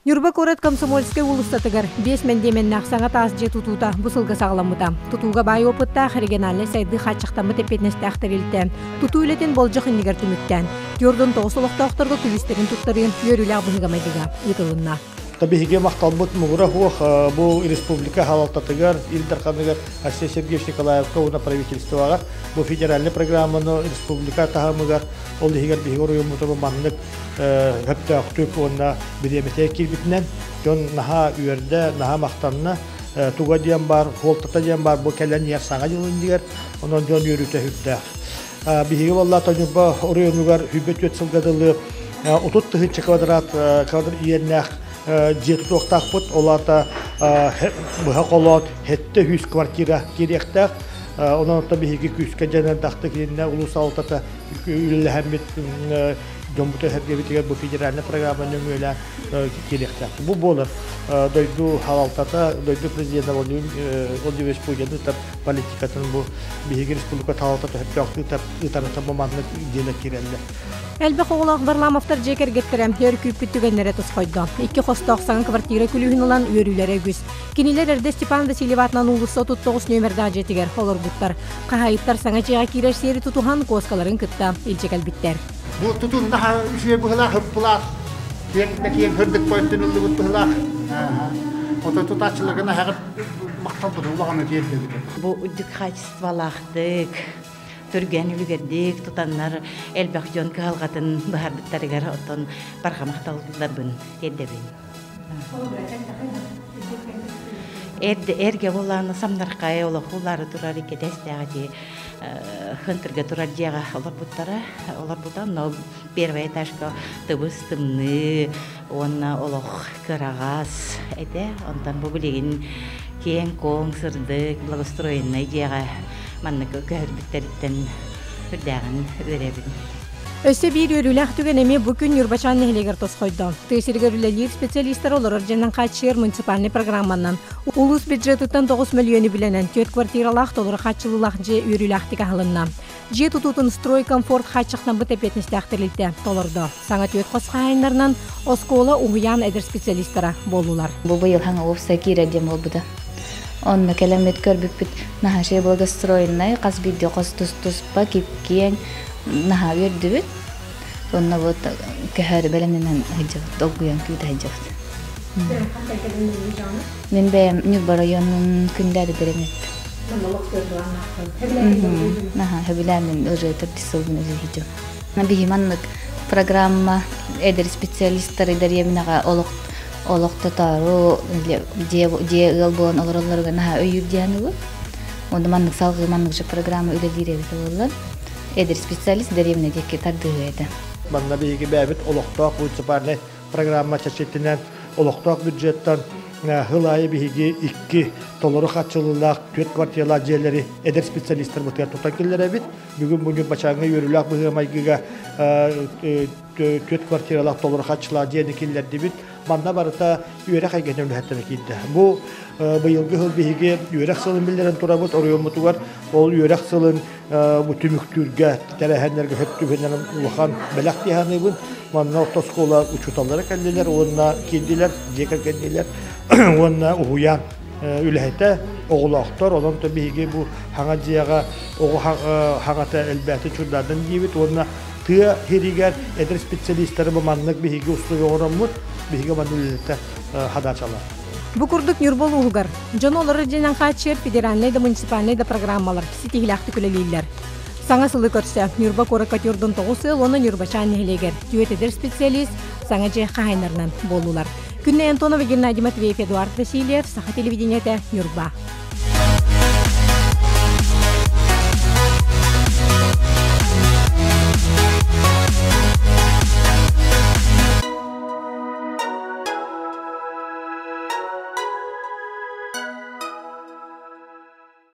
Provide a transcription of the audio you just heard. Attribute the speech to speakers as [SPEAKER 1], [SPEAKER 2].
[SPEAKER 1] Нюрба корет комсомольская улустатыгар 5 мендеменнах саңа таас же тутута бусылга сағаламыта. Тутуга бай опытта региональный сайды хатчықтамы тепетнестяқтырылты. Туту үлетін болжық иннигер түміктен. Йордон тоғысылықтақтырғы күлістерін туттарын үйөрілі ағбыңғамайдыға етілінна.
[SPEAKER 2] Табиһиге мақталбыт мугура хуох бу республика халалтатыгар Илдарханыгар Арсений Сергеевич Николаевка уна правительствоға бу федеральный программаны республика тахамыгар ол дигер бигор юмуту маннык хөптө актүк онна биремете кирбитнен жон наха үйөрдө наха мактанна туга диен бар холтата диен бар бу келен яр саңа жылын дигер онон жон үйрүтө хүттө биһиге валла тонюба орыйонугар хүбөт өтсөлгадылы утут тыгынчы квадрат квадрат иеннах Жеті тоқтақпыт, оларда бұға қолат, хетті хүз квартира керектақ. Онан отта бейгі күзгі жәнәрдақты кереніне ұлыс алтата үлілі әмет жомбуты әргебетігер бұл федеральный программаның өлі керектақ. Бұл болыр. Дойду халалтата, дойду президент Владимир Путин политикатын бұл бейгі республика талалтата әппеқті ұтарыта бұманлық делі керелі.
[SPEAKER 1] Әлбәқ оғылақ барламафтар жекер геттерем өр күппіт түгенлері тұсқойды. 2 қостауқсан квартира күлігін олан өрілері күз. Кенелер әрді Степан Васильеватынан ұлысы 39 нөмірді жетігер олар бұттар. Қағайыптар саңа жеға керер сері тұтуған қоскаларын күтті елжек әлбіттер.
[SPEAKER 3] Бұл тұтуында үше бұғыла хүппылақ. Кейін хүрдік қойттың ұлды бұттығылақ. Оты тұтатшылығына әғір мақтал бұды ұлағаны дейілді.
[SPEAKER 4] Бұл үдік қачествалақтық. Түрген үлгердік, тұтанлар әлбәқ жон кығалғатын бұхарбыттарығар отын барғамақталыларбын, еддебін. Әрге боланы самнарқай олық олары тұрар еке дәстәғі хынтырға тұрар дияға олар бұттара, но первый этажға тұбыс тымны, онна олық кырағас, онтан бұл білеген кен коң сырдық, благостроенный дияға манныкы көрбүттериттен үрдәгін өребін.
[SPEAKER 1] Өсі бір өріләқ түгенеме бүкін Нюрбачан нәхелегер тосқойды. Түйсіргер үлелер специалистер олар жэннен қатшыр муниципальный программанан. Улус бюджетіттен 9 миллионы біленен 4 квартиралақ толыры қатшылылақ же өріләқтігі алынна. Же тұтутын строй комфорт қатшықтан бұт әпетністі әқтірілді толырды. Саңа 4 қосқа айындарынан оскола ұғыян әдір специалистера болулар.
[SPEAKER 5] Бұл бұйыл хаңа офса кейредем ол бұда. Он келемет көрбүкпүт нахаше благостроенный каз бидде кос тус-туспа кипкиен наха бердибит. Онна вот кехер беленен хижат долгуян күйдө хижат. Мен бем Нюрба районунун күндөрү беремет. Наха хебиланын уже тартисылын өзү хижат. Набихиманнык программа эдер специалисттары дарьяминага олоқта тару же ылбон олорларга наха өйүр дианы. Онда маннык салгы маннык же программа үлелире болот. Эдер специалист даремне деке тардыгыды.
[SPEAKER 2] Манна бейги бәбит олоқтақ муниципальный программа чачеттинен олоқтақ бюджеттан хылайы бейги 2 толору қатшылылақ 4 квартиралар жерлери эдер специалисттер бұтыр тұтан келдері бит. Бүгін бүгін бачаңы өрілақ бұғымайгыға 4 квартиралақ толору қатшылар жерлері келдері бит. Манна барыта үйерек айгені үләттері кейді. Бұл бұйылғы хыл бейге үйерек сылын білдерін тұра бұд, орайон мұтуғар, ол үйерек сылын түміктүрге, тәрәхәнлерге хөптүгенлерін ұлыған бәләқ дейханы бұн. Манна отоскола ұчуталары кәнделер, онына келделер, жекер кәнделер, онына ұғуян үләйті оғылақтар. Онын да бейге бұл хаңа жияға, оғы хаңата әлбәті чүрдардың дейбіт, онына тыа херигер эдер специалисттары баманнык бейге ұстығы орамыд, бейге манылылықты хадачалар.
[SPEAKER 1] Бұқұрдық Нюрбол ұғығар. Жон олары женен қатшыр федеральный да муниципальный да программалар сетихилақты күлелейлер. Саңа сылы көрсе, Нюрба коракат юрдың 9 ыл, оны Нюрбачан нехелегер. Түйет едер специалист, саңа же қайнарынан болулар. Күнне Антонова Геннадий Матвеев, Эдуард Васильев, Саха телевидениеті, Нюрба.